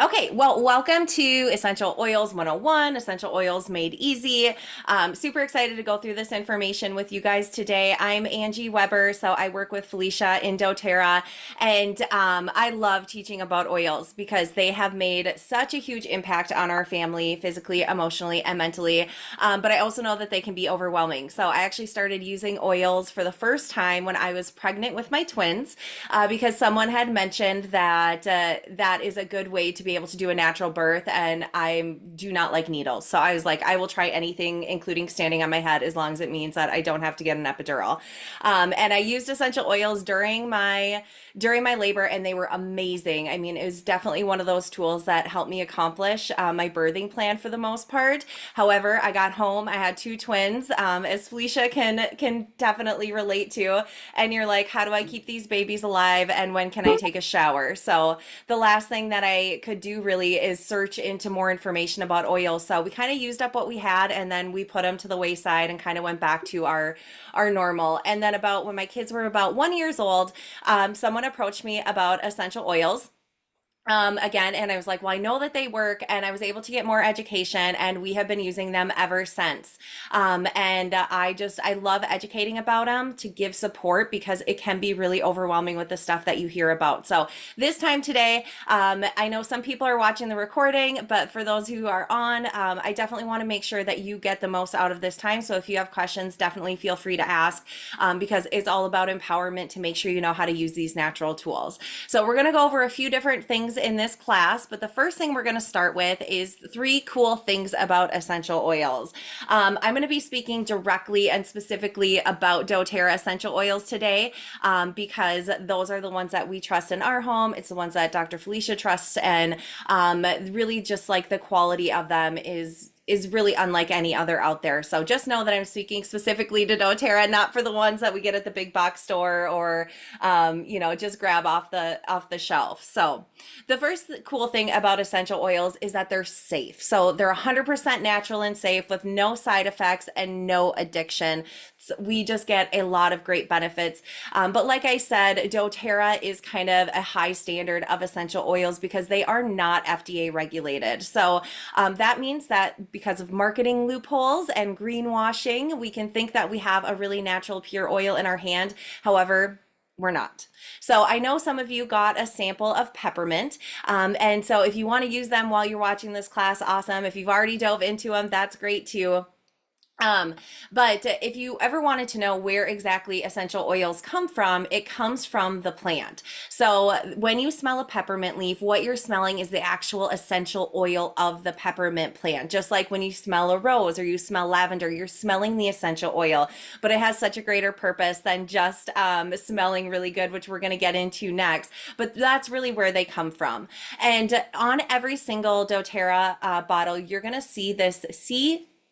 Okay, well, welcome to Essential Oils 101, Essential Oils Made Easy. Super excited to go through this information with you guys today. I'm Angie Weber, so I work with Felicia in doTERRA, and I love teaching about oils because they have made such a huge impact on our family, physically, emotionally, and mentally. But I also know that they can be overwhelming. So I actually started using oils for the first time when I was pregnant with my twins, because someone had mentioned that that is a good way to be able to do a natural birth, and I do not like needles. So I was like, I will try anything, including standing on my head, as long as it means that I don't have to get an epidural. And I used essential oils during my labor, and they were amazing. I mean, it was definitely one of those tools that helped me accomplish my birthing plan for the most part. However, I got home, I had two twins, as Felicia can definitely relate to, and you're like, how do I keep these babies alive, and when can I take a shower? So the last thing that I could do really is search into more information about oils. So we kind of used up what we had, and then we put them to the wayside and kind of went back to our normal. And then about when my kids were about 1 year old, someone approached me about essential oils again, and I was like, well, I know that they work, and I was able to get more education, and we have been using them ever since. And I love educating about them to give support, because it can be really overwhelming with the stuff that you hear about. So this time today, I know some people are watching the recording, but for those who are on, I definitely want to make sure that you get the most out of this time. So if you have questions, definitely feel free to ask, because it's all about empowerment to make sure you know how to use these natural tools. So we're going to go over a few different things in this class, but the first thing we're going to start with is 3 cool things about essential oils. I'm going to be speaking directly and specifically about doTERRA essential oils today, because those are the ones that we trust in our home. It's the ones that Dr. Felicia trusts, and really just like the quality of them is really unlike any other out there. So just know that I'm speaking specifically to doTERRA, not for the ones that we get at the big box store, or just grab off the shelf. So the first cool thing about essential oils is that they're safe. So they're 100% natural and safe, with no side effects and no addiction. So we just get a lot of great benefits. But like I said, doTERRA is kind of a high standard of essential oils because they are not FDA regulated. So that means that because of marketing loopholes and greenwashing, we can think that we have a really natural, pure oil in our hand. However, we're not. So I know some of you got a sample of peppermint. And so if you want to use them while you're watching this class, awesome. If you've already dove into them, that's great too. But if you ever wanted to know where exactly essential oils come from, it comes from the plant. So when you smell a peppermint leaf, what you're smelling is the actual essential oil of the peppermint plant. Just like when you smell a rose or you smell lavender, you're smelling the essential oil, but it has such a greater purpose than just smelling really good, which we're going to get into next. But that's really where they come from. And on every single doTERRA bottle, you're going to see this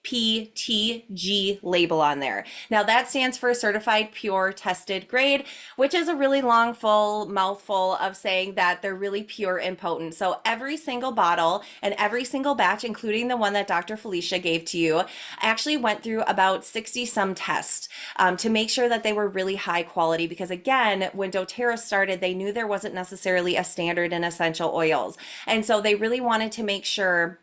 CPTG label on there. Now that stands for Certified Pure Tested Grade, which is a really long, full mouthful of saying that they're really pure and potent. So every single bottle and every single batch, including the one that Dr. Felicia gave to you, actually went through about 60 some tests to make sure that they were really high quality. Because again, when doTERRA started, they knew there wasn't necessarily a standard in essential oils. And so they really wanted to make sure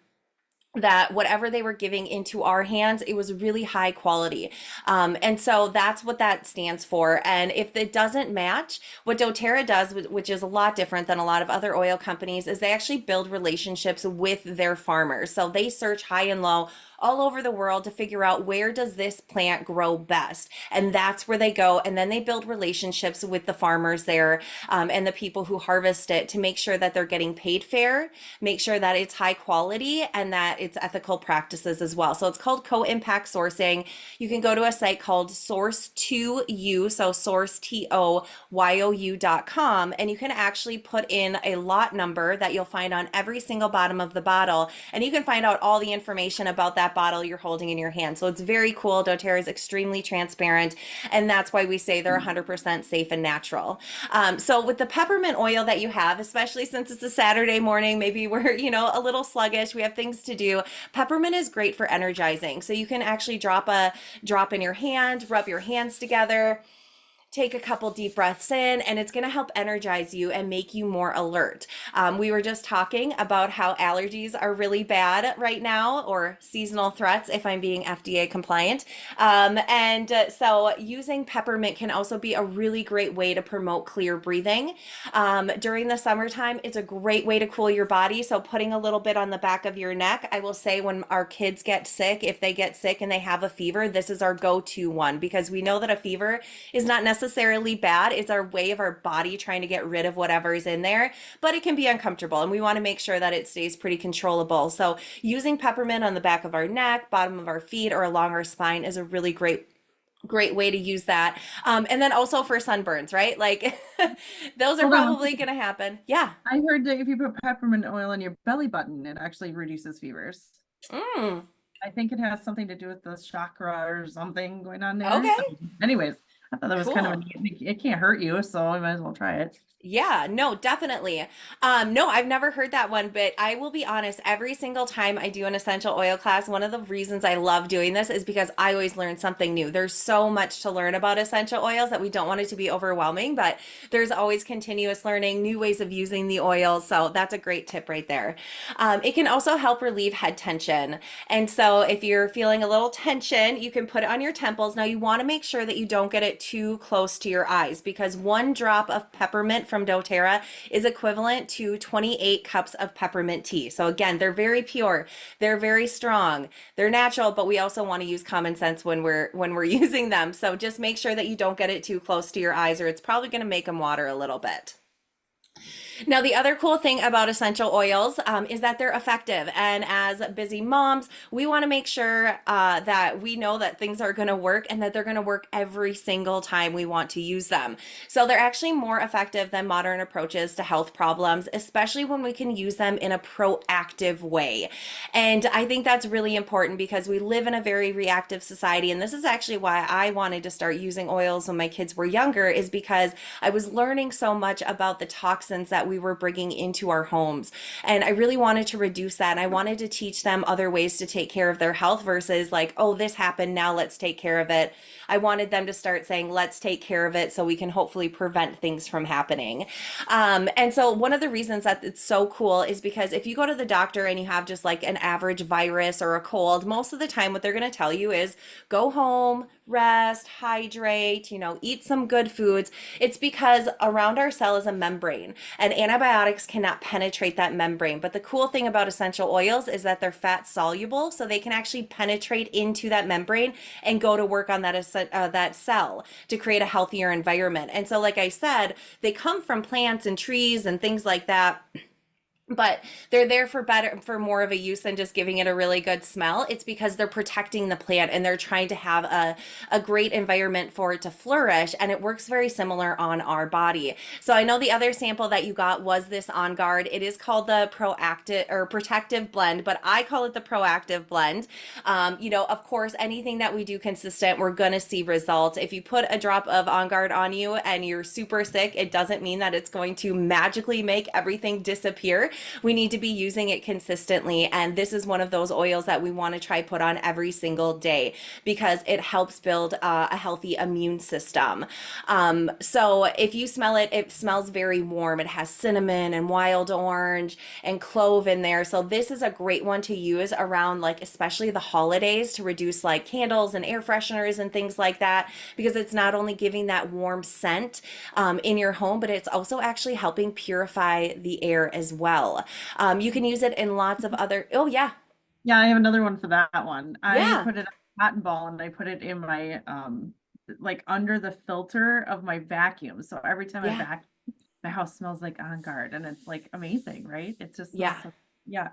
that whatever they were giving into our hands, it was really high quality. And so that's what that stands for. And if it doesn't match, what doTERRA does, which is a lot different than a lot of other oil companies, is they actually build relationships with their farmers. So they search high and low all over the world to figure out where does this plant grow best, and that's where they go, and then they build relationships with the farmers there, and the people who harvest it, to make sure that they're getting paid fair, make sure that it's high quality, and that it's ethical practices as well. So it's called co-impact sourcing. You can go to a site called Source2U, so sourcetoyou.com, and you can actually put in a lot number that you'll find on every single bottom of the bottle, and you can find out all the information about that bottle you're holding in your hand. So it's very cool. doTERRA is extremely transparent, and that's why we say they're 100% safe and natural. So with the peppermint oil that you have, especially since it's a Saturday morning, maybe we're, a little sluggish, we have things to do. Peppermint is great for energizing. So you can actually drop in your hand, rub your hands together, take a couple deep breaths in, and it's going to help energize you and make you more alert. We were just talking about how allergies are really bad right now, or seasonal threats, if I'm being FDA compliant. So using peppermint can also be a really great way to promote clear breathing. During the summertime, it's a great way to cool your body. So putting a little bit on the back of your neck, I will say when our kids get sick, if they get sick and they have a fever, this is our go-to one because we know that a fever is not necessarily bad. It's our way of our body trying to get rid of whatever is in there, but it can be uncomfortable and we want to make sure that it stays pretty controllable. So using peppermint on the back of our neck, bottom of our feet, or along our spine is a really great way to use that. And then also for sunburns, right? Like those are Hold on. probably going to happen. Yeah. I heard that if you put peppermint oil on your belly button, it actually reduces fevers. Mm, I think it has something to do with the chakra or something going on there. okay. Anyways, I thought that was kind of Cool. it can't hurt you, so I might as well try it. Yeah, no, definitely. No, I've never heard that one, but I will be honest, every single time I do an essential oil class, one of the reasons I love doing this is because I always learn something new. There's so much to learn about essential oils that we don't want it to be overwhelming, but there's always continuous learning, new ways of using the oil. So that's a great tip right there. It can also help relieve head tension. And so if you're feeling a little tension, you can put it on your temples. Now you want to make sure that you don't get it too close to your eyes because one drop of peppermint from doTERRA is equivalent to 28 cups of peppermint tea. So again, they're very pure, they're very strong, they're natural, but we also want to use common sense when we're using them. So just make sure that you don't get it too close to your eyes or it's probably going to make them water a little bit. Now, the other cool thing about essential oils is that they're effective. And as busy moms, we want to make sure that we know that things are going to work and that they're going to work every single time we want to use them. So they're actually more effective than modern approaches to health problems, especially when we can use them in a proactive way. And I think that's really important because we live in a very reactive society. And this is actually why I wanted to start using oils when my kids were younger, is because I was learning so much about the toxins that we were bringing into our homes. And I really wanted to reduce that. And I wanted to teach them other ways to take care of their health versus like, oh, this happened, now let's take care of it. I wanted them to start saying, let's take care of it so we can hopefully prevent things from happening. And so one of the reasons that it's so cool is because if you go to the doctor and you have just like an average virus or a cold, most of the time what they're going to tell you is go home, rest, hydrate, eat some good foods. It's because around our cell is a membrane and antibiotics cannot penetrate that membrane. But the cool thing about essential oils is that they're fat soluble, so they can actually penetrate into that membrane and go to work on that cell to create a healthier environment. And so, like I said, they come from plants and trees and things like that. But they're there for more of a use than just giving it a really good smell. It's because they're protecting the plant and they're trying to have a great environment for it to flourish. And it works very similar on our body. So I know the other sample that you got was this On Guard. It is called the Proactive or Protective Blend, but I call it the Proactive Blend. Of course, anything that we do consistent, we're going to see results. If you put a drop of On Guard on you and you're super sick, it doesn't mean that it's going to magically make everything disappear. We need to be using it consistently. And this is one of those oils that we want to try put on every single day because it helps build a healthy immune system. So if you smell it, it smells very warm. It has cinnamon and wild orange and clove in there. So this is a great one to use around like especially the holidays to reduce like candles and air fresheners and things like that because it's not only giving that warm scent in your home, but it's also actually helping purify the air as well. You can use it in lots of other, oh yeah. Yeah, I have another one for that one. I Yeah. put it in a cotton ball and I put it in my like under the filter of my vacuum. So every time I Yeah. vacuum, the house smells like On Guard and it's like amazing, right? It just smells Yeah. so yeah.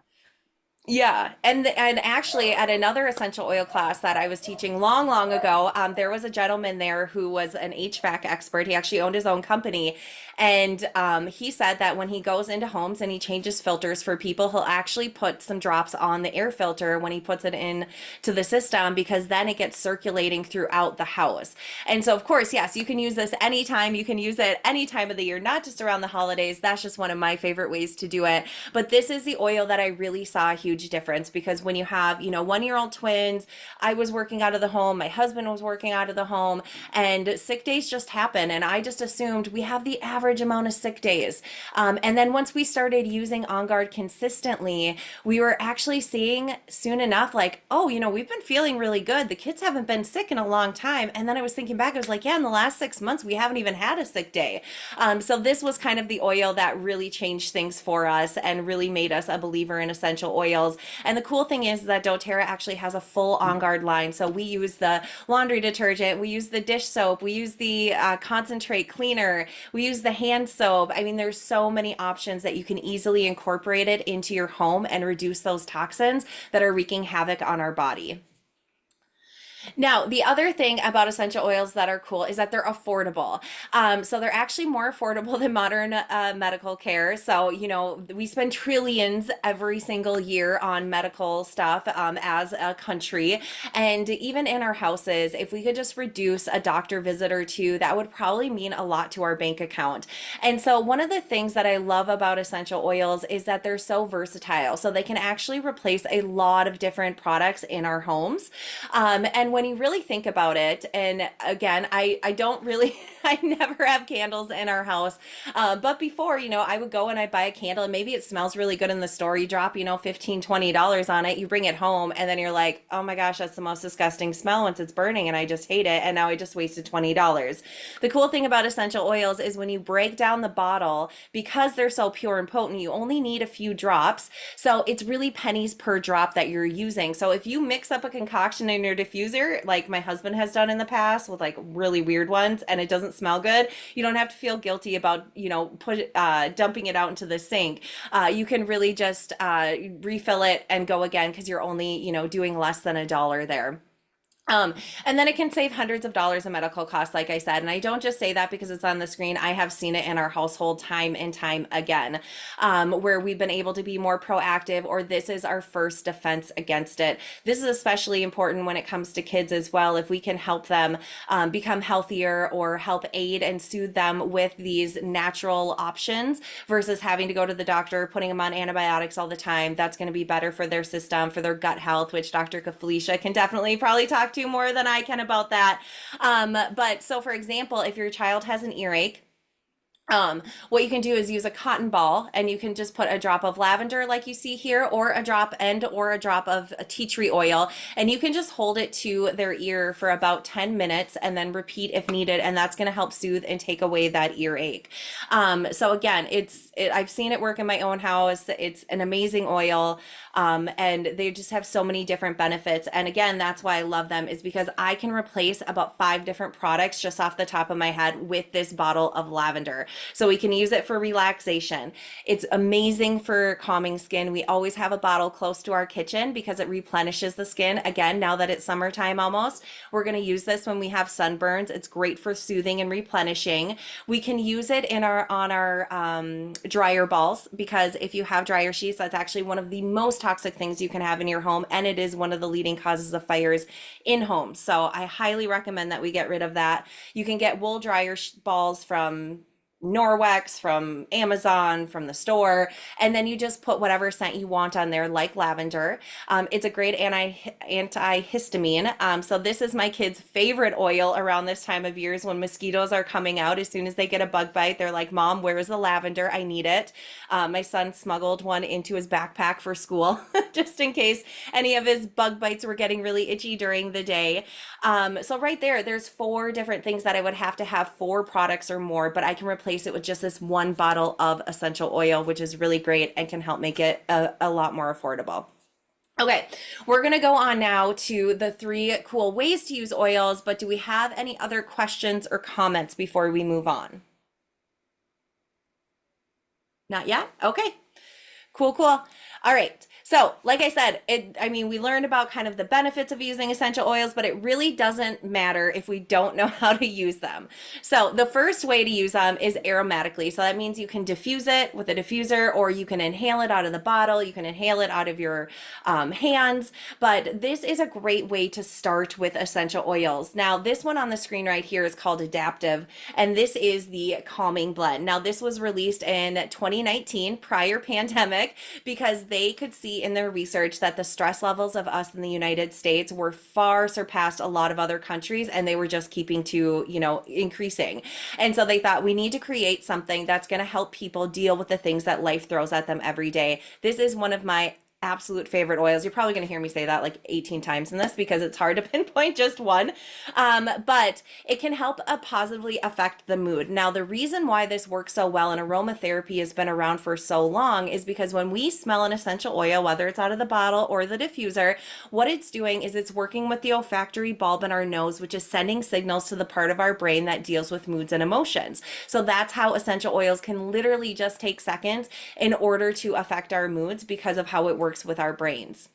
Yeah, and actually at another essential oil class that I was teaching long ago, there was a gentleman there who was an HVAC expert. He actually owned his own company, and he said that when he goes into homes and he changes filters for people, he'll actually put some drops on the air filter when he puts it in to the system because then it gets circulating throughout the house. And so, of course, yes, you can use this anytime. You can use it any time of the year, not just around the holidays. That's just one of my favorite ways to do it. But this is the oil that I really saw a huge huge difference because when you have, 1-year-old twins, I was working out of the home, my husband was working out of the home, and sick days just happen. And I just assumed we have the average amount of sick days. And then once we started using On Guard consistently, we were actually seeing soon enough, like, oh, we've been feeling really good. The kids haven't been sick in a long time. And then I was thinking back, I was like, yeah, in the last 6 months, we haven't even had a sick day. So this was kind of the oil that really changed things for us and really made us a believer in essential oils. And the cool thing is that doTERRA actually has a full On Guard line. So we use the laundry detergent, we use the dish soap, we use the concentrate cleaner, we use the hand soap. I mean, there's so many options that you can easily incorporate it into your home and reduce those toxins that are wreaking havoc on our body. Now, the other thing about essential oils that are cool is that they're affordable. So they're actually more affordable than modern medical care. So, we spend trillions every single year on medical stuff as a country. And even in our houses, if we could just reduce a doctor visit or two, that would probably mean a lot to our bank account. And so one of the things that I love about essential oils is that they're so versatile. So they can actually replace a lot of different products in our homes. And when you really think about it, and again, I don't really, I never have candles in our house. But before, I would go and I'd buy a candle and maybe it smells really good in the store. You drop, $15, $20 on it, you bring it home, and then you're like, oh my gosh, that's the most disgusting smell once it's burning and I just hate it. And now I just wasted $20. The cool thing about essential oils is when you break down the bottle, because they're so pure and potent, you only need a few drops. So it's really pennies per drop that you're using. So if you mix up a concoction in your diffuser, like my husband has done in the past with like really weird ones, and it doesn't smell good, you don't have to feel guilty about, dumping it out into the sink. You can really just refill it and go again because you're only, doing less than $1 there. And then it can save hundreds of dollars in medical costs, like I said. And I don't just say that because it's on the screen. I have seen it in our household time and time again, where we've been able to be more proactive, or this is our first defense against it. This is especially important when it comes to kids as well. If we can help them become healthier or help aid and soothe them with these natural options versus having to go to the doctor, putting them on antibiotics all the time, that's going to be better for their system, for their gut health, which Dr. Felicia can definitely probably talk to more than I can about that. But so for example, if your child has an earache, what you can do is use a cotton ball and you can just put a drop of lavender like you see here, or a drop of tea tree oil, and you can just hold it to their ear for about 10 minutes and then repeat if needed, and that's going to help soothe and take away that earache. So again, I've seen it work in my own house. It's an amazing oil, and they just have so many different benefits. And again, that's why I love them, is because I can replace about 5 different products just off the top of my head with this bottle of lavender. So we can use it for relaxation. It's amazing for calming skin. We always have a bottle close to our kitchen because it replenishes the skin. Again, now that it's summertime almost, we're going to use this when we have sunburns. It's great for soothing and replenishing. We can use it on our dryer balls, because if you have dryer sheets, that's actually one of the most toxic things you can have in your home, and it is one of the leading causes of fires in homes. So I highly recommend that we get rid of that. You can get wool dryer balls from Norwex, from Amazon, from the store, and then you just put whatever scent you want on there, like lavender. It's a great antihistamine. So this is my kids' favorite oil around this time of years when mosquitoes are coming out. As soon as they get a bug bite, they're like, Mom, where's the lavender? I need it. My son smuggled one into his backpack for school just in case any of his bug bites were getting really itchy during the day. So right there's 4 different things that I would have to have 4 products or more, but I can replace it with just this one bottle of essential oil, which is really great and can help make it a lot more affordable. Okay, we're going to go on now to the 3 cool ways to use oils, but do we have any other questions or comments before we move on? Not yet? Okay, cool. All right. So, like I said, we learned about kind of the benefits of using essential oils, but it really doesn't matter if we don't know how to use them. So, the first way to use them is aromatically. So, that means you can diffuse it with a diffuser, or you can inhale it out of the bottle. You can inhale it out of your hands. But this is a great way to start with essential oils. Now, this one on the screen right here is called Adaptive, and this is the calming blend. Now, this was released in 2019, prior pandemic. topic because they could see in their research that the stress levels of us in the United States were far surpassed a lot of other countries, and they were just keeping to, increasing. And so they thought we need to create something that's going to help people deal with the things that life throws at them every day. This is one of my absolute favorite oils. You're probably going to hear me say that like 18 times in this because it's hard to pinpoint just one. But it can help positively affect the mood. Now, the reason why this works so well and aromatherapy has been around for so long is because when we smell an essential oil, whether it's out of the bottle or the diffuser, what it's doing is it's working with the olfactory bulb in our nose, which is sending signals to the part of our brain that deals with moods and emotions. So that's how essential oils can literally just take seconds in order to affect our moods because of how it works with our brains.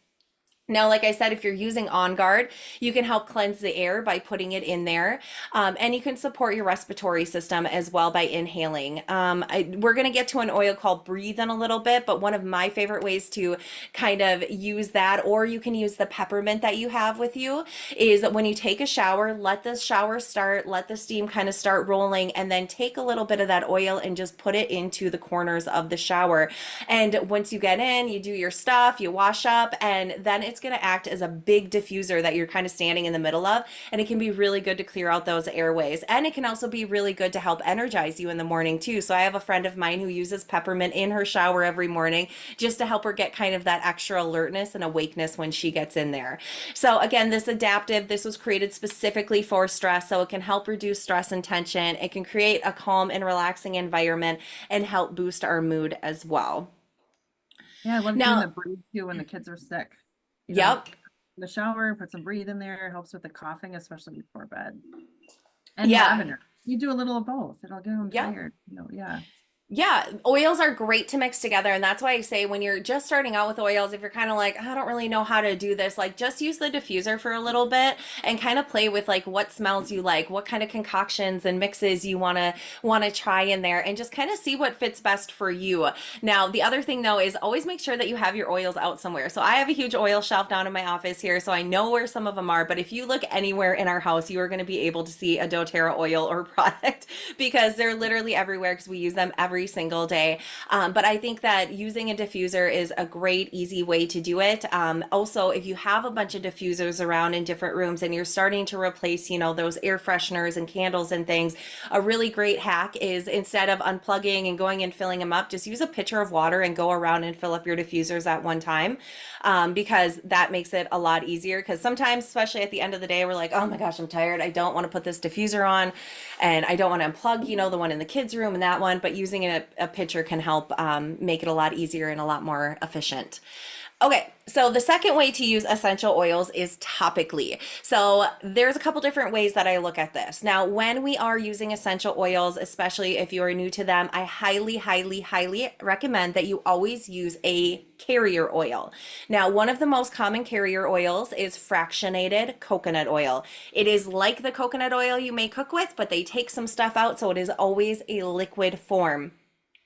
Now, like I said, if you're using On Guard, you can help cleanse the air by putting it in there. And you can support your respiratory system as well by inhaling. We're going to get to an oil called Breathe in a little bit, but one of my favorite ways to kind of use that, or you can use the peppermint that you have with you, is when you take a shower, let the shower start, let the steam kind of start rolling, and then take a little bit of that oil and just put it into the corners of the shower. And once you get in, you do your stuff, you wash up, and then it's going to act as a big diffuser that you're kind of standing in the middle of, and it can be really good to clear out those airways. And it can also be really good to help energize you in the morning too. So I have a friend of mine who uses peppermint in her shower every morning just to help her get kind of that extra alertness and awakeness when she gets in there. So again, this was created specifically for stress, so it can help reduce stress and tension. It can create a calm and relaxing environment and help boost our mood as well. Yeah, I love doing the Now, breathe too when the kids are sick. yep. In the shower, put some breathe in there, helps with the coughing, especially before bed. And Yeah. lavender. You do a little of both. It'll get them Yeah. tired. Yeah. Yeah, oils are great to mix together. And that's why I say when you're just starting out with oils, if you're kind of like, I don't really know how to do this, like just use the diffuser for a little bit and kind of play with like what smells you like, what kind of concoctions and mixes you want to try in there and just kind of see what fits best for you. Now, the other thing though is always make sure that you have your oils out somewhere. So I have a huge oil shelf down in my office here, so I know where some of them are, but if you look anywhere in our house, you are going to be able to see a doTERRA oil or product because they're literally everywhere because we use them every single day. But I think that using a diffuser is a great, easy way to do it. Also, if you have a bunch of diffusers around in different rooms and you're starting to replace, those air fresheners and candles and things, a really great hack is instead of unplugging and going and filling them up, just use a pitcher of water and go around and fill up your diffusers at one time, because that makes it a lot easier. Because sometimes, especially at the end of the day, we're like, oh my gosh, I'm tired. I don't want to put this diffuser on and I don't want to unplug, the one in the kids' room and that one, but using a pitcher can help make it a lot easier and a lot more efficient. Okay, so the second way to use essential oils is topically. So there's a couple different ways that I look at this. Now, when we are using essential oils, especially if you are new to them, I highly, highly, highly recommend that you always use a carrier oil. Now, one of the most common carrier oils is fractionated coconut oil. It is like the coconut oil you may cook with, but they take some stuff out, so it is always a liquid form.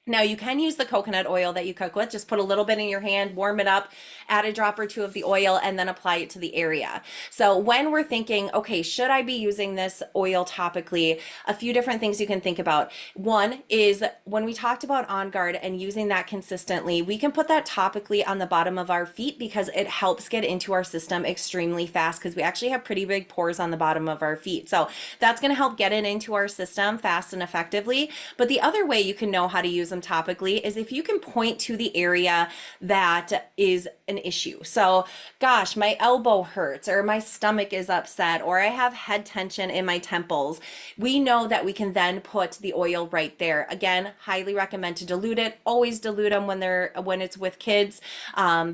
Now you can use the coconut oil that you cook with, just put a little bit in your hand, warm it up, add a drop or two of the oil, and then apply it to the area. So when we're thinking, okay, should I be using this oil topically? A few different things you can think about. One is when we talked about On Guard and using that consistently, we can put that topically on the bottom of our feet because it helps get into our system extremely fast because we actually have pretty big pores on the bottom of our feet. So that's going to help get it into our system fast and effectively. But the other way you can know how to use them topically is if you can point to the area that is an issue. So, gosh, my elbow hurts or my stomach is upset or I have head tension in my temples. We know that we can then put the oil right there. Again, highly recommend to dilute it. Always dilute them when it's with kids,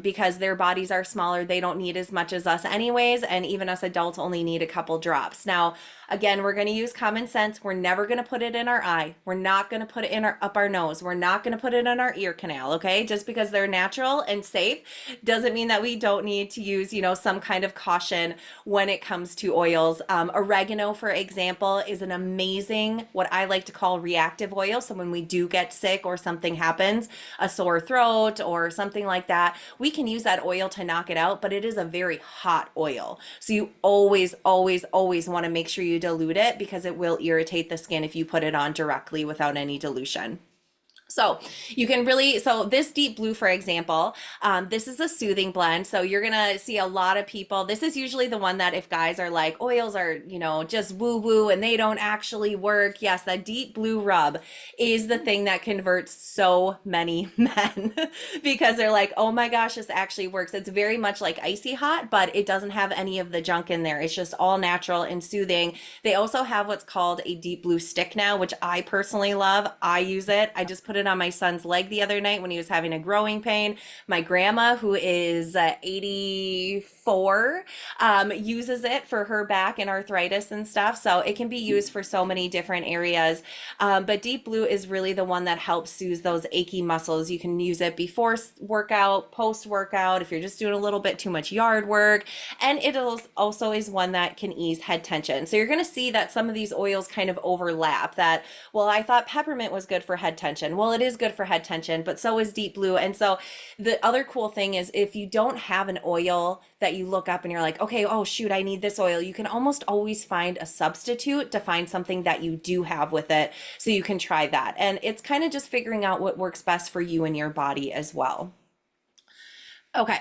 because their bodies are smaller. They don't need as much as us anyways, and even us adults only need a couple drops. Now, again, we're going to use common sense. We're never going to put it in our eye. We're not going to put it up our nose. We're not going to put it in our ear canal, okay? Just because they're natural and safe doesn't mean that we don't need to use, some kind of caution when it comes to oils. Oregano, for example, is an amazing, what I like to call reactive oil. So when we do get sick or something happens, a sore throat or something like that, we can use that oil to knock it out, but it is a very hot oil. So you always, always, always want to make sure you dilute it because it will irritate the skin if you put it on directly without any dilution. So you can really, so this deep blue, for example, this is a soothing blend. So you're gonna see a lot of people. This is usually the one that if guys are like oils are, just woo woo and they don't actually work. Yes, that deep blue rub is the thing that converts so many men because they're like, oh my gosh, this actually works. It's very much like icy hot, but it doesn't have any of the junk in there. It's just all natural and soothing. They also have what's called a deep blue stick now, which I personally love. I use it. I just put it on my son's leg the other night when he was having a growing pain. My grandma, who is 84, uses it for her back and arthritis and stuff. So it can be used for so many different areas. But Deep Blue is really the one that helps soothe those achy muscles. You can use it before workout, post workout, if you're just doing a little bit too much yard work. And it also is one that can ease head tension. So you're going to see that some of these oils kind of overlap. That, well, I thought peppermint was good for head tension. Well, it is good for head tension, but so is Deep Blue. And so the other cool thing is if you don't have an oil that you look up and you're like, okay, oh shoot, I need this oil, you can almost always find a substitute to find something that you do have with it. So you can try that. And it's kind of just figuring out what works best for you and your body as well. Okay.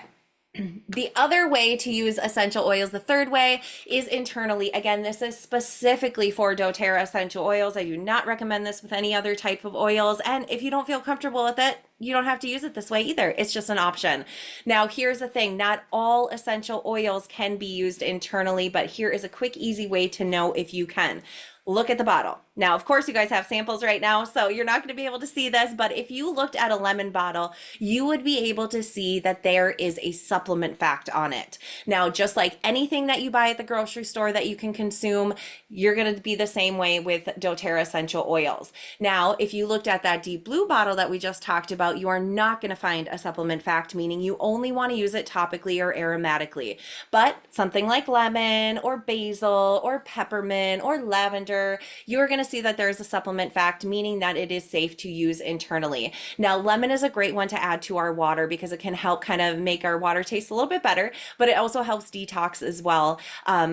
The other way to use essential oils, the third way, is internally. Again, this is specifically for doTERRA essential oils. I do not recommend this with any other type of oils. And if you don't feel comfortable with it, you don't have to use it this way either. It's just an option. Now, here's the thing. Not all essential oils can be used internally, but here is a quick, easy way to know if you can. Look at the bottle. Now, of course, you guys have samples right now, so you're not going to be able to see this, but if you looked at a lemon bottle, you would be able to see that there is a supplement fact on it. Now, just like anything that you buy at the grocery store that you can consume, you're going to be the same way with doTERRA essential oils. Now, if you looked at that Deep Blue bottle that we just talked about, you are not going to find a supplement fact, meaning you only want to use it topically or aromatically. But something like lemon or basil or peppermint or lavender, you're going to see that there's a supplement fact, meaning that it is safe to use internally. Now, lemon is a great one to add to our water because it can help kind of make our water taste a little bit better, but it also helps detox as well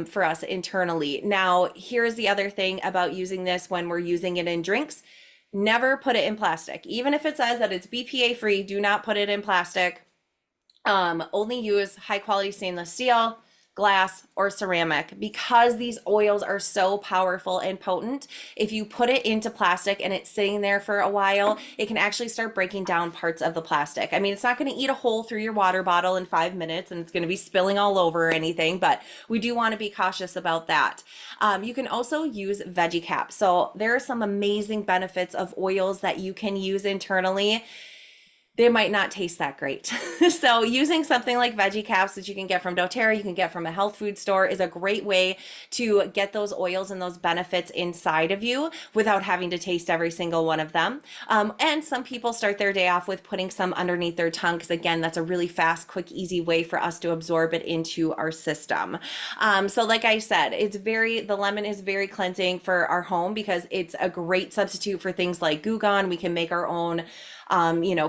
for us internally. Now, here's the other thing about using this when we're using it in drinks. Never put it in plastic. Even if it says that it's BPA free, do not put it in plastic. Only use high quality stainless steel, glass, or ceramic because these oils are so powerful and potent. If you put it into plastic and it's sitting there for a while, it can actually start breaking down parts of the plastic. I mean, it's not going to eat a hole through your water bottle in 5 minutes and it's going to be spilling all over or anything, but we do want to be cautious about that. You can also use veggie caps. So there are some amazing benefits of oils that you can use internally. They might not taste that great. So using something like veggie caps that you can get from doTERRA, you can get from a health food store, is a great way to get those oils and those benefits inside of you without having to taste every single one of them. And some people start their day off with putting some underneath their tongue because again, that's a really fast, quick, easy way for us to absorb it into our system. So like I said, the lemon is very cleansing for our home because it's a great substitute for things like Goo Gone. We can make our own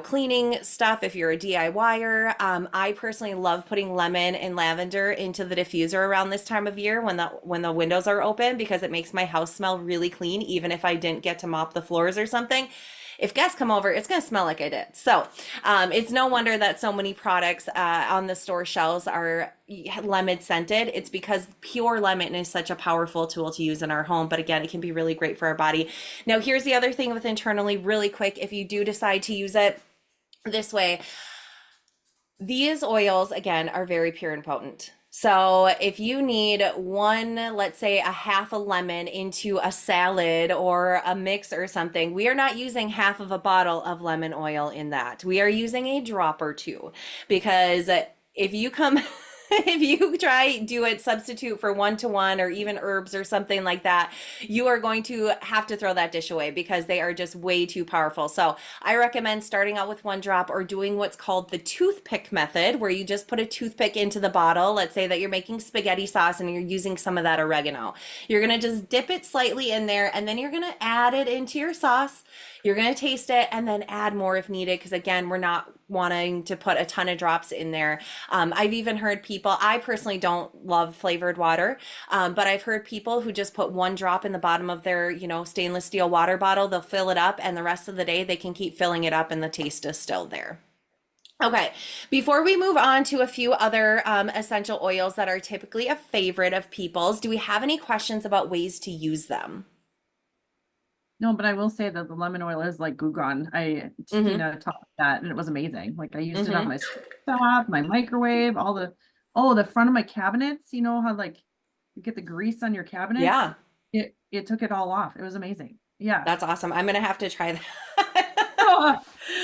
cleaning stuff if you're a DIYer. I personally love putting lemon and lavender into the diffuser around this time of year when the windows are open because it makes my house smell really clean, even if I didn't get to mop the floors or something. If guests come over, it's going to smell like I did. So it's no wonder that so many products on the store shelves are lemon scented. It's because pure lemon is such a powerful tool to use in our home. But again, it can be really great for our body. Now, here's the other thing with internally, really quick, if you do decide to use it this way, these oils, again, are very pure and potent. So if you need let's say a half a lemon into a salad or a mix or something, we are not using half of a bottle of lemon oil in that. We are using a drop or two because if you do it substitute for 1-to-1 or even herbs or something like that, you are going to have to throw that dish away because they are just way too powerful. So I recommend starting out with 1 drop or doing what's called the toothpick method, where you just put a toothpick into the bottle. Let's say that you're making spaghetti sauce and you're using some of that oregano. You're going to just dip it slightly in there and then you're going to add it into your sauce. You're going to taste it and then add more if needed because again, we're not wanting to put a ton of drops in there. I've even heard people, I personally don't love flavored water, but I've heard people who just put one drop in the bottom of their, stainless steel water bottle. They'll fill it up, and the rest of the day they can keep filling it up and the taste is still there. Okay, before we move on to a few other essential oils that are typically a favorite of people's, do we have any questions about ways to use them? No, but I will say that the lemon oil is like Gugan. Mm-hmm. Tina taught me that and it was amazing. Like I used it on Mm-hmm. my stove, my microwave, oh, the front of my cabinets, you know how like you get the grease on your cabinets? Yeah, It took it all off. It was amazing. Yeah. that's awesome. I'm gonna have to try that. Oh,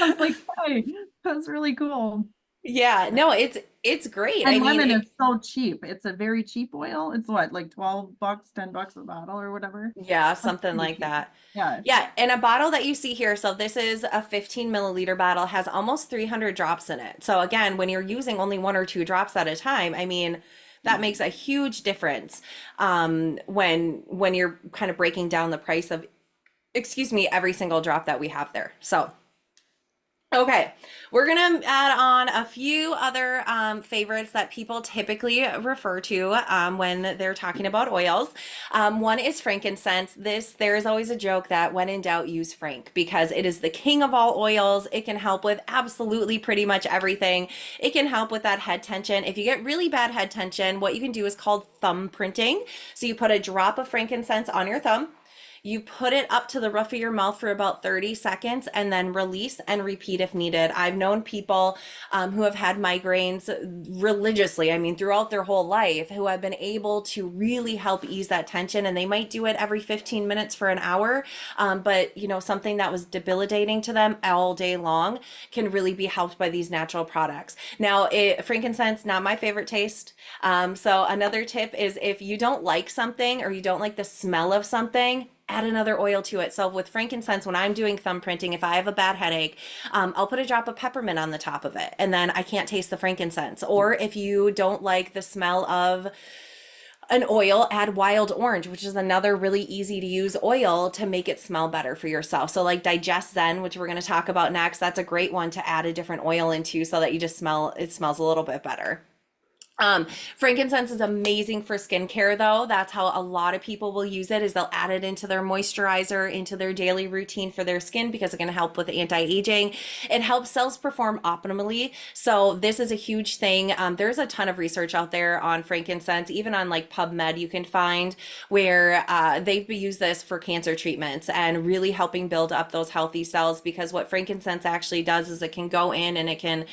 I was like, hey, that's really cool. Yeah, no, it's great. I And mean, lemon it, is so cheap. It's a very cheap oil. It's what, like 12 bucks, 10 bucks a bottle or whatever. yeah, That's something pretty like cheap. that. Yeah. Yeah, and a bottle that you see here, so this is a 15 milliliter bottle, has almost 300 drops in it. So again, when you're using only one or two drops at a time, I mean, that makes a huge difference when you're kind of breaking down the price of, excuse me, every single drop that we have there. So okay, we're gonna add on a few other favorites that people typically refer to when they're talking about oils. One is frankincense. There is always a joke that when in doubt, use frank because it is the king of all oils. It can help with absolutely pretty much everything. It can help with that head tension. If you get really bad head tension, what you can do is called thumb printing. So you put a drop of frankincense on your thumb. You put it up to the roof of your mouth for about 30 seconds and then release and repeat if needed. I've known people who have had migraines religiously, I mean, throughout their whole life, who have been able to really help ease that tension. And they might do it every 15 minutes for an hour. But, something that was debilitating to them all day long can really be helped by these natural products. Now, frankincense, not my favorite taste. So another tip is if you don't like something or you don't like the smell of something, add another oil to it. So with frankincense, when I'm doing thumb printing, if I have a bad headache, I'll put a drop of peppermint on the top of it, and then I can't taste the frankincense. Or if you don't like the smell of an oil, add wild orange, which is another really easy to use oil to make it smell better for yourself. So like Digest Zen, which we're going to talk about next, that's a great one to add a different oil into so that it smells a little bit better. Frankincense is amazing for skincare though. That's how a lot of people will use it is they'll add it into their moisturizer, into their daily routine for their skin because it's going to help with anti-aging. It helps cells perform optimally. So this is a huge thing. There's a ton of research out there on frankincense, even on like PubMed you can find where they've used this for cancer treatments and really helping build up those healthy cells because what frankincense actually does is it can go in and it can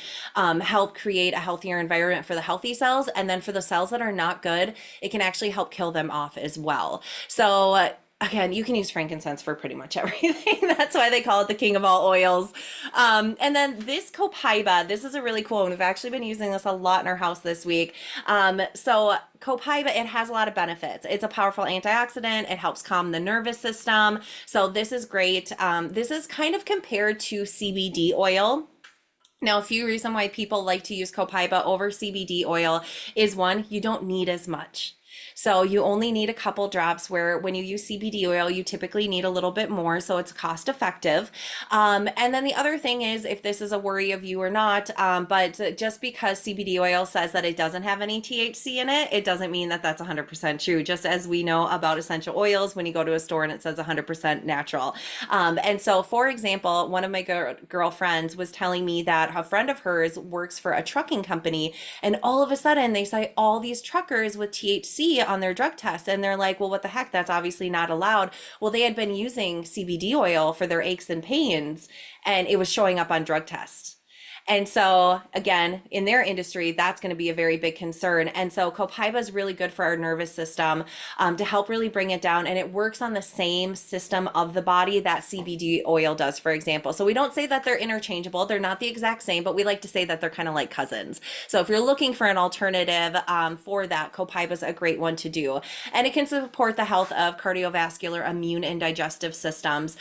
help create a healthier environment for the healthy cells. And then for the cells that are not good, it can actually help kill them off as well. So, again, you can use frankincense for pretty much everything. That's why they call it the king of all oils. And then this copaiba, this is a really cool one. We've actually been using this a lot in our house this week. So copaiba, it has a lot of benefits. It's a powerful antioxidant. It helps calm the nervous system. So this is great. This is kind of compared to CBD oil. Now, a few reasons why people like to use copaiba over CBD oil is one, you don't need as much. So you only need a couple drops where when you use CBD oil, you typically need a little bit more. So it's cost effective. And then the other thing is if this is a worry of you or not, but just because CBD oil says that it doesn't have any THC in it, it doesn't mean that that's 100% true. Just as we know about essential oils when you go to a store and it says 100% natural. And so, for example, one of my girlfriends was telling me that a friend of hers works for a trucking company, and all of a sudden they saw all these truckers with THC on their drug tests, and they're like, well, what the heck? That's obviously not allowed. Well, they had been using CBD oil for their aches and pains, and it was showing up on drug tests. And so, again, in their industry, that's going to be a very big concern. And so, copaiba is really good for our nervous system to help really bring it down. And it works on the same system of the body that CBD oil does, for example. So, we don't say that they're interchangeable. They're not the exact same, but we like to say that they're kind of like cousins. So, if you're looking for an alternative for that, copaiba is a great one to do. And it can support the health of cardiovascular, immune, and digestive systems.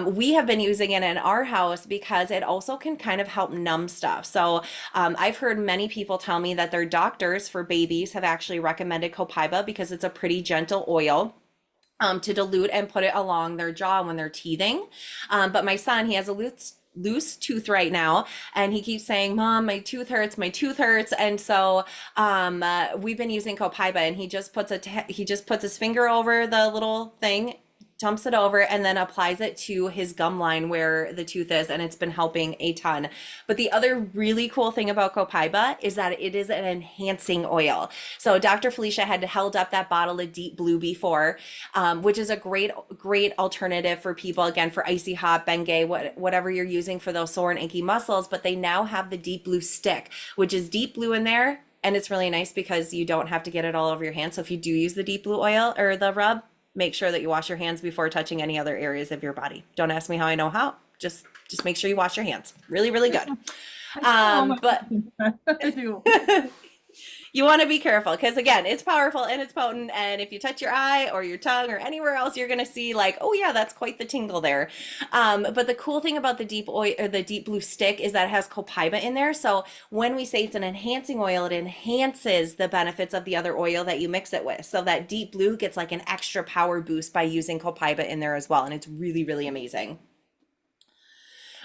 We have been using it in our house because it also can kind of help numb stuff. So I've heard many people tell me that their doctors for babies have actually recommended copaiba because it's a pretty gentle oil. To dilute and put it along their jaw when they're teething. But my son, he has a loose loose tooth right now, and he keeps saying, "Mom, my tooth hurts, my tooth hurts." And so we've been using Copaiba, and he just puts his finger over the little thing, dumps it over, and then applies it to his gum line where the tooth is, and it's been helping a ton. But the other really cool thing about Copaiba is that it is an enhancing oil. So Dr. Felicia had held up that bottle of Deep Blue before, which is a great alternative for people, again, for icy hot, Bengay, whatever you're using for those sore and achy muscles. But they now have the Deep Blue stick, which is deep blue in there. And it's really nice because you don't have to get it all over your hands. So if you do use the Deep Blue oil or the rub, make sure that you wash your hands before touching any other areas of your body. Don't ask me how I know how. Just make sure you wash your hands. Really, really good. But I do. you want to be careful because again, it's powerful and it's potent. And if you touch your eye or your tongue or anywhere else, you're going to see like, oh yeah, that's quite the tingle there. But the cool thing about the deep oil or the Deep Blue stick is that it has Copaiba in there. So when we say it's an enhancing oil, it enhances the benefits of the other oil that you mix it with. So that Deep Blue gets like an extra power boost by using Copaiba in there as well. And it's really, really amazing.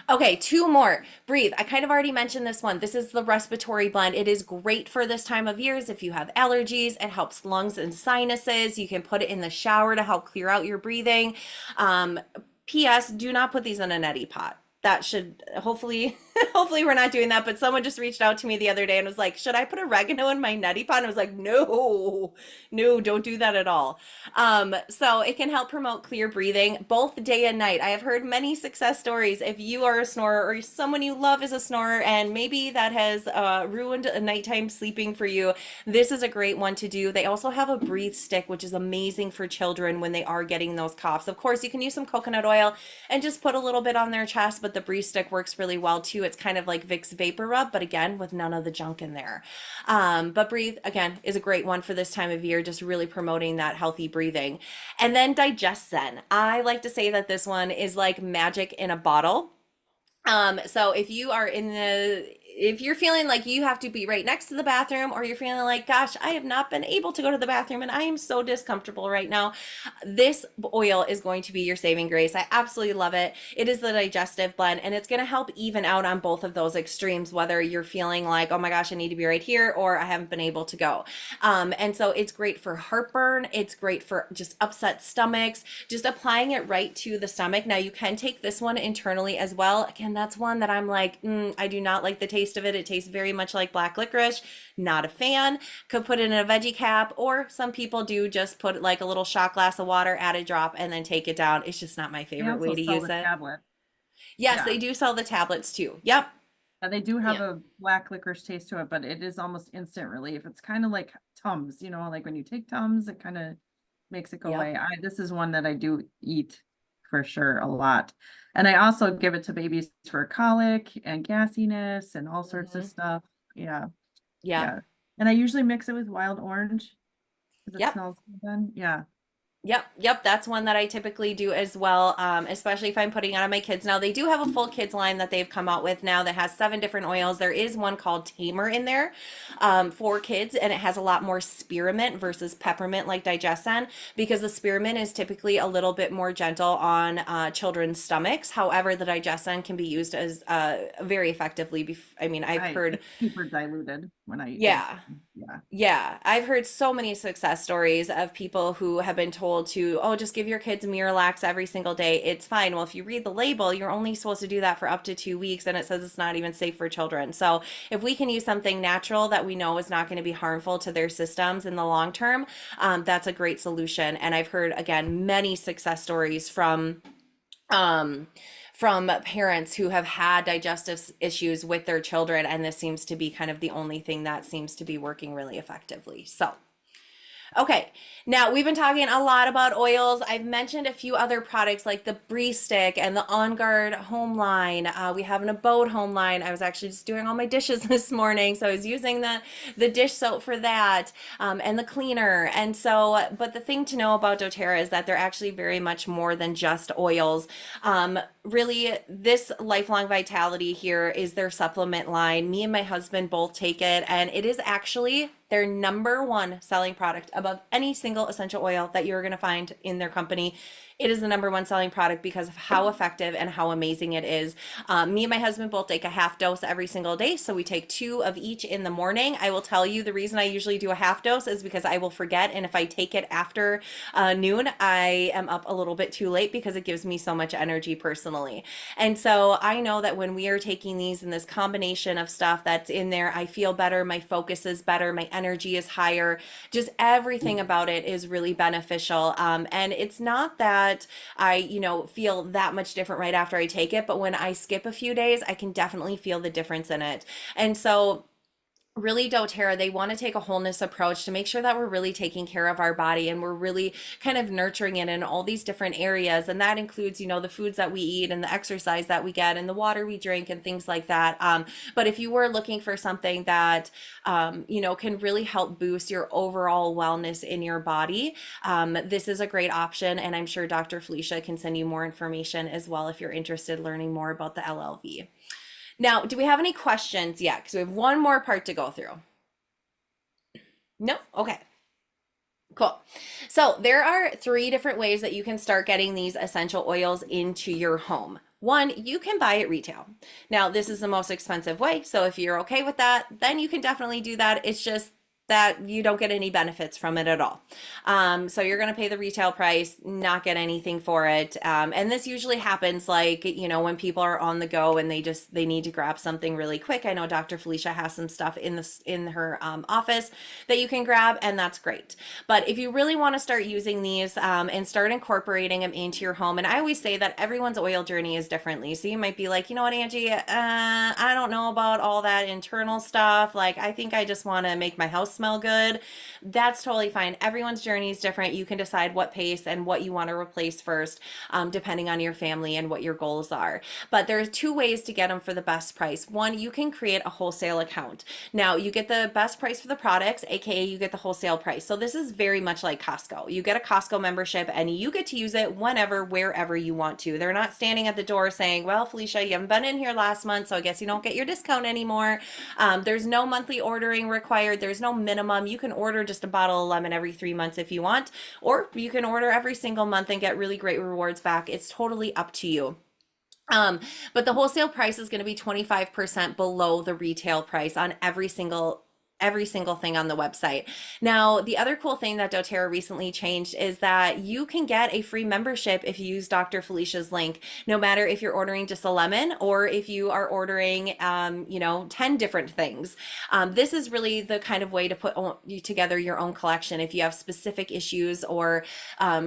Okay, two more. Breathe. I kind of already mentioned this one. This is the respiratory blend. It is great for this time of years if you have allergies. It helps lungs and sinuses. You can put it in the shower to help clear out your breathing. P.S. Do not put these in a neti pot. That should hopefully hopefully we're not doing that, but someone just reached out to me the other day and was like, should I put oregano in my neti pot? And I was like, no, don't do that at all. So it can help promote clear breathing both day and night. I have heard many success stories. If you are a snorer or someone you love is a snorer and maybe that has ruined a nighttime sleeping for you, this is a great one to do. They also have a breathe stick, which is amazing for children when they are getting those coughs. Of course, you can use some coconut oil and just put a little bit on their chest, but the breathe stick works really well too. It's kind of like Vicks Vapor Rub, but again, with none of the junk in there. But Breathe, again, is a great one for this time of year, just really promoting that healthy breathing. And then Digest Zen. I like to say that this one is like magic in a bottle. So if you're feeling like you have to be right next to the bathroom, or you're feeling like, gosh, I have not been able to go to the bathroom and I am so discomfortable right now, this oil is going to be your saving grace. I absolutely love it. It is the digestive blend, and it's going to help even out on both of those extremes, whether you're feeling like, oh my gosh, I need to be right here, or I haven't been able to go. And so it's great for heartburn. It's great for just upset stomachs, just applying it right to the stomach. Now you can take this one internally as well. Again, that's one that I'm like, I do not like the taste of it. It tastes very much like black licorice. Not a fan. Could put it in a veggie cap, or some people do just put like a little shot glass of water, add a drop, and then take it down. It's just not my They favorite way also to sell use the it. tablet. Yes, Yeah. they do sell the tablets too. Yep. And they do have Yeah. a black licorice taste to it, but it is almost instant relief. It's kind of like Tums, like when you take Tums, it kind of makes it go Yep. away. This is one that I do eat for sure a lot. And I also give it to babies for colic and gassiness and all sorts of Mhm. stuff. Yeah, Yeah. yeah. And I usually mix it with wild orange because it Yep. smells good then. Yeah. Yep, that's one that I typically do as well, especially if I'm putting it on my kids. Now, they do have a full kids line that they've come out with now that has 7 different oils. There is one called Tamer in there for kids, and it has a lot more spearmint versus peppermint like Digesten, because the spearmint is typically a little bit more gentle on children's stomachs. However, the Digesten can be used as very effectively. I mean, I've heard, It's super diluted when I use yeah. them. Yeah. Yeah, I've heard so many success stories of people who have been told to, oh, just give your kids Miralax every single day. It's fine. Well, if you read the label, you're only supposed to do that for up to 2 weeks, and it says it's not even safe for children. So if we can use something natural that we know is not going to be harmful to their systems in the long term, that's a great solution. And I've heard, again, many success stories um, from parents who have had digestive issues with their children, and this seems to be kind of the only thing that seems to be working really effectively. So okay, now we've been talking a lot about oils. I've mentioned a few other products like the Brie Stick and the On Guard home line. We have an Abode home line. I was actually just doing all my dishes this morning, so I was using the dish soap for that, and the cleaner. And so, but the thing to know about doTERRA is that they're actually very much more than just oils. Really, this Lifelong Vitality here is their supplement line. Me and my husband both take it, and it is actually their #1 selling product above any single essential oil that you're going to find in their company. It is the number one selling product because of how effective and how amazing it is. Me and my husband both take a half dose every single day. So we take two of each in the morning. I will tell you the reason I usually do a half dose is because I will forget. And if I take it after noon, I am up a little bit too late because it gives me so much energy personally. And so I know that when we are taking these in this combination of stuff that's in there, I feel better. My focus is better. My energy is higher. Just everything about it is really beneficial. And it's not that I, feel that much different right after I take it, but when I skip a few days, I can definitely feel the difference in it. And so really doTERRA, they want to take a wholeness approach to make sure that we're really taking care of our body and we're really kind of nurturing it in all these different areas. And that includes, the foods that we eat and the exercise that we get and the water we drink and things like that. But if you were looking for something that, can really help boost your overall wellness in your body, this is a great option. And I'm sure Dr. Felicia can send you more information as well if you're interested in learning more about the LLV. Now, do we have any questions yet? Because we have one more part to go through. No? Okay. Cool. So there are three different ways that you can start getting these essential oils into your home. One, you can buy at retail. Now, this is the most expensive way. So if you're okay with that, then you can definitely do that. It's just that you don't get any benefits from it at all. So you're going to pay the retail price, not get anything for it. And this usually happens like, when people are on the go and they need to grab something really quick. I know Dr. Felicia has some stuff in her office that you can grab, and that's great. But if you really want to start using these and start incorporating them into your home, and I always say that everyone's oil journey is differently. So you might be like, you know what, Angie, I don't know about all that internal stuff. Like, I think I just want to make my house smell good. That's totally fine. Everyone's journey is different. You can decide what pace and what you want to replace first, depending on your family and what your goals are. But there's two ways to get them for the best price. One, you can create a wholesale account. Now, you get the best price for the products, aka you get the wholesale price. So this is very much like Costco. You get a Costco membership and you get to use it whenever, wherever you want to. They're not standing at the door saying, well, Felicia, you haven't been in here last month, so I guess you don't get your discount anymore. There's no monthly ordering required. There's no minimum. You can order just a bottle of lemon every 3 months if you want, or you can order every single month and get really great rewards back. It's totally up to you. But the wholesale price is going to be 25% below the retail price on every single thing on the website. Now, the other cool thing that doTERRA recently changed is that you can get a free membership if you use Dr. Felicia's link, no matter if you're ordering just a lemon or if you are ordering, 10 different things. This is really the kind of way to put together your own collection. If you have specific issues or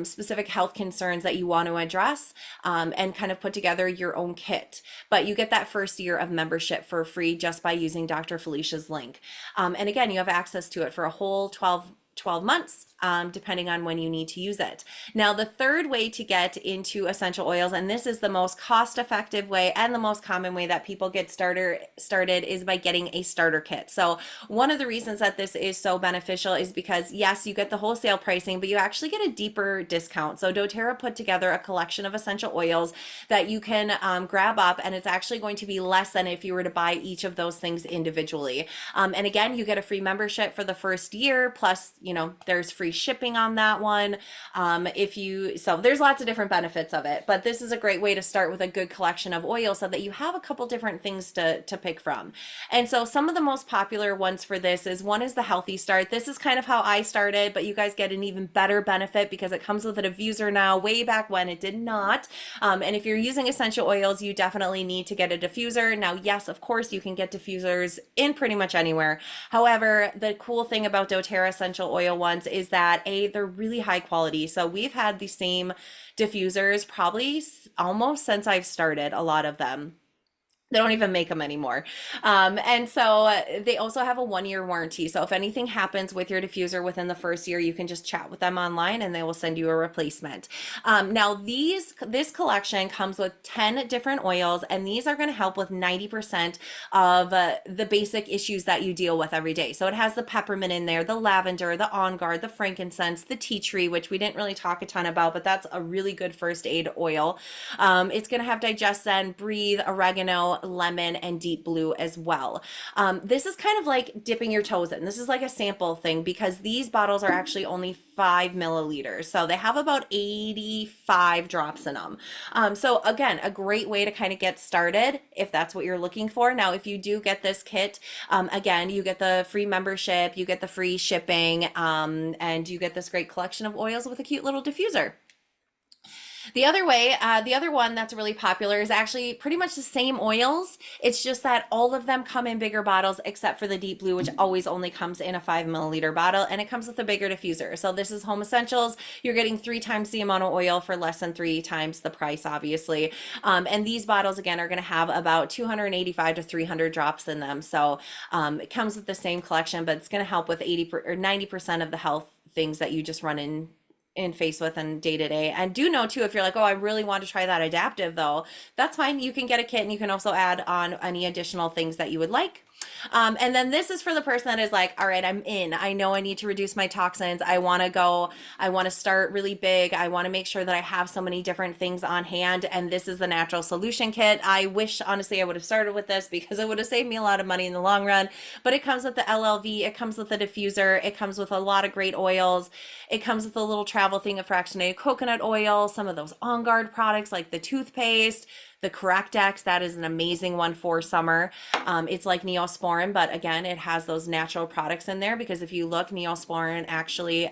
specific health concerns that you want to address, and kind of put together your own kit. But you get that first year of membership for free just by using Dr. Felicia's link. And again, you have access to it for a whole 12 months, depending on when you need to use it. Now, the third way to get into essential oils, and this is the most cost-effective way and the most common way that people get started is by getting a starter kit. So one of the reasons that this is so beneficial is because, yes, you get the wholesale pricing, but you actually get a deeper discount. So doTERRA put together a collection of essential oils that you can grab up, and it's actually going to be less than if you were to buy each of those things individually. And again, you get a free membership for the first year, plus, there's free shipping on that one. So there's lots of different benefits of it, but this is a great way to start with a good collection of oils so that you have a couple different things to pick from. And so some of the most popular ones for this one is the Healthy Start. This is kind of how I started, but you guys get an even better benefit because it comes with a diffuser now. Way back when it did not. And if you're using essential oils, you definitely need to get a diffuser. Now, yes, of course, you can get diffusers in pretty much anywhere. However, the cool thing about doTERRA essential oil ones is that they're really high quality. So we've had the same diffusers probably almost since I've started, a lot of them. They don't even make them anymore. And so they also have a 1-year warranty. So if anything happens with your diffuser within the first year, you can just chat with them online and they will send you a replacement. Now this collection comes with 10 different oils, and these are going to help with 90% of the basic issues that you deal with every day. So it has the peppermint in there, the lavender, the on guard, the frankincense, the tea tree, which we didn't really talk a ton about, but that's a really good first aid oil. It's going to have Digest Zen, Breathe, oregano, lemon, and deep blue as well. This is kind of like dipping your toes in. This is like a sample thing because these bottles are actually only 5 milliliters. So they have about 85 drops in them. So again, a great way to kind of get started if that's what you're looking for. Now, if you do get this kit, again, you get the free membership, you get the free shipping, and you get this great collection of oils with a cute little diffuser. The other one that's really popular is actually pretty much the same oils. It's just that all of them come in bigger bottles except for the deep blue, which always only comes in a 5 milliliter bottle, and it comes with a bigger diffuser. So this is Home Essentials. You're getting 3 times the amount of oil for less than 3 times the price, obviously. And these bottles, again, are going to have about 285 to 300 drops in them. So it comes with the same collection, but it's going to help with 80 or 90% of the health things that you just run in face with and day to day. And do know too, if you're like, oh, I really want to try that adaptive though, that's fine. You can get a kit and you can also add on any additional things that you would like. And then this is for the person that is like, all right, I'm in. I know I need to reduce my toxins. I want to start really big. I want to make sure that I have so many different things on hand. And this is the natural solution kit. I wish, honestly, I would have started with this because it would have saved me a lot of money in the long run. But it comes with the LLV. It comes with a diffuser. It comes with a lot of great oils. It comes with a little travel thing of fractionated coconut oil, some of those On Guard products like the toothpaste, the Correct-X, that is an amazing one for summer. It's like Neosporin, but again, it has those natural products in there because if you look, Neosporin actually,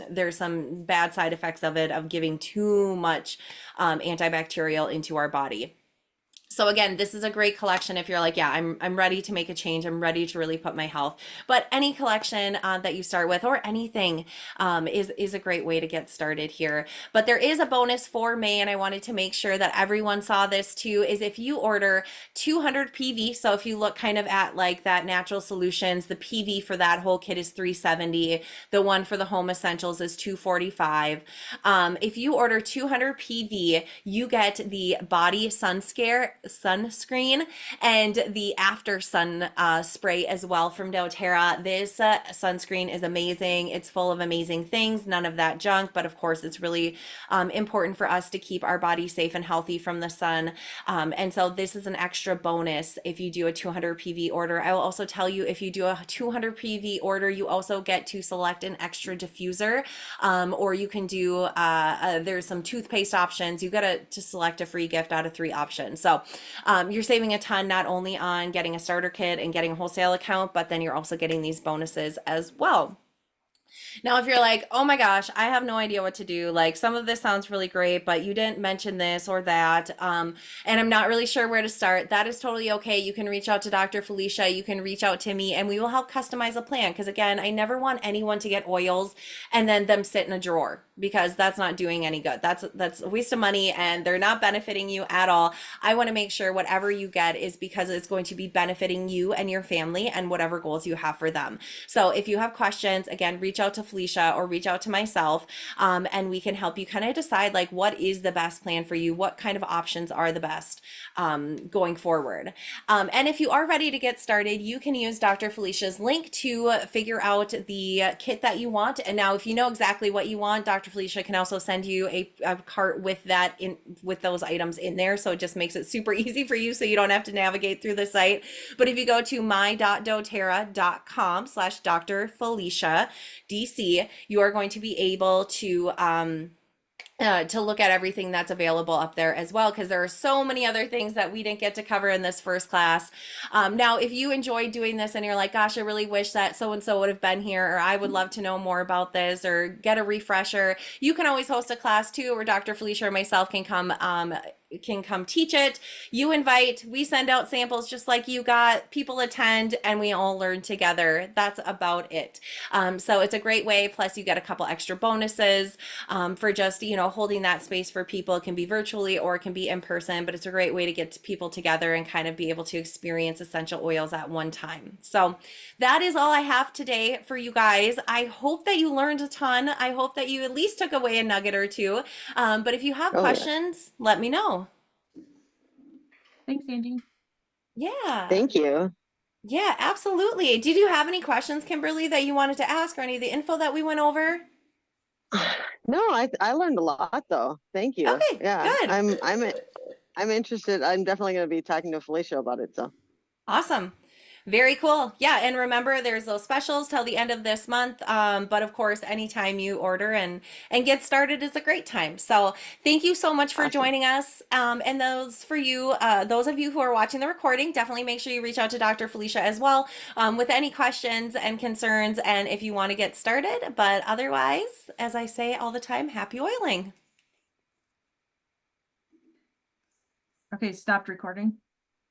there's some bad side effects of it, of giving too much antibacterial into our body. So again, this is a great collection if you're like, yeah, I'm ready to make a change. I'm ready to really put my health. But any collection that you start with or anything is a great way to get started here. But there is a bonus for May, and I wanted to make sure that everyone saw this too, is if you order 200 PV, so if you look kind of at like that Natural Solutions, the PV for that whole kit is 370. The one for the Home Essentials is 245. If you order 200 PV, you get the Body sunscreen and the after sun spray as well from doTERRA. This sunscreen is amazing. It's full of amazing things, none of that junk, but of course it's really important for us to keep our body safe and healthy from the sun. And so this is an extra bonus if you do a 200 PV order. I will also tell you, if you do a 200 PV order, you also get to select an extra diffuser, or you can do there's some toothpaste options. You got to select a free gift out of 3 options. So you're saving a ton, not only on getting a starter kit and getting a wholesale account, but then you're also getting these bonuses as well. Now, if you're like, oh my gosh, I have no idea what to do, like some of this sounds really great, but you didn't mention this or that, and I'm not really sure where to start, that is totally okay. You can reach out to Dr. Felicia, you can reach out to me, and we will help customize a plan. Because again, I never want anyone to get oils and then them sit in a drawer, because that's not doing any good. That's a waste of money and they're not benefiting you at all. I want to make sure whatever you get is because it's going to be benefiting you and your family and whatever goals you have for them. So if you have questions, again, reach out to Felicia or reach out to myself, and we can help you kind of decide like what is the best plan for you, what kind of options are the best going forward. And if you are ready to get started, you can use Dr. Felicia's link to figure out the kit that you want. And now if you know exactly what you want, Dr. Felicia can also send you a cart with that with those items in there. So it just makes it super easy for you so you don't have to navigate through the site. But if you go to my.doterra.com/Dr. Felicia DC, you are going to be able to look at everything that's available up there as well, because there are so many other things that we didn't get to cover in this first class. Now, if you enjoyed doing this and you're like, gosh, I really wish that so-and-so would have been here, or I would love to know more about this, or get a refresher, you can always host a class too, where Dr. Felicia or myself can come teach it. You invite, we send out samples just like you got, people attend, and we all learn together. That's about it. So it's a great way. Plus you get a couple extra bonuses for just, holding that space for people. It can be virtually or it can be in person, but it's a great way to get people together and kind of be able to experience essential oils at one time. So that is all I have today for you guys. I hope that you learned a ton. I hope that you at least took away a nugget or two. But if you have questions, let me know. Thanks, Angie. Yeah. Thank you. Yeah, absolutely. Did you have any questions, Kimberly, that you wanted to ask, or any of the info that we went over? No, I learned a lot though. Thank you. Okay, Yeah, good. I'm I'm interested. I'm definitely going to be talking to Felicia about it. So Awesome. Very cool. Yeah, and remember there's those specials till the end of this month. But of course, anytime you order and get started is a great time. So thank you so much for awesome. joining us. And those of you who are watching the recording, definitely make sure you reach out to Dr. Felicia as well with any questions and concerns, and if you want to get started. But otherwise, as I say all the time, happy oiling. Okay, stopped recording.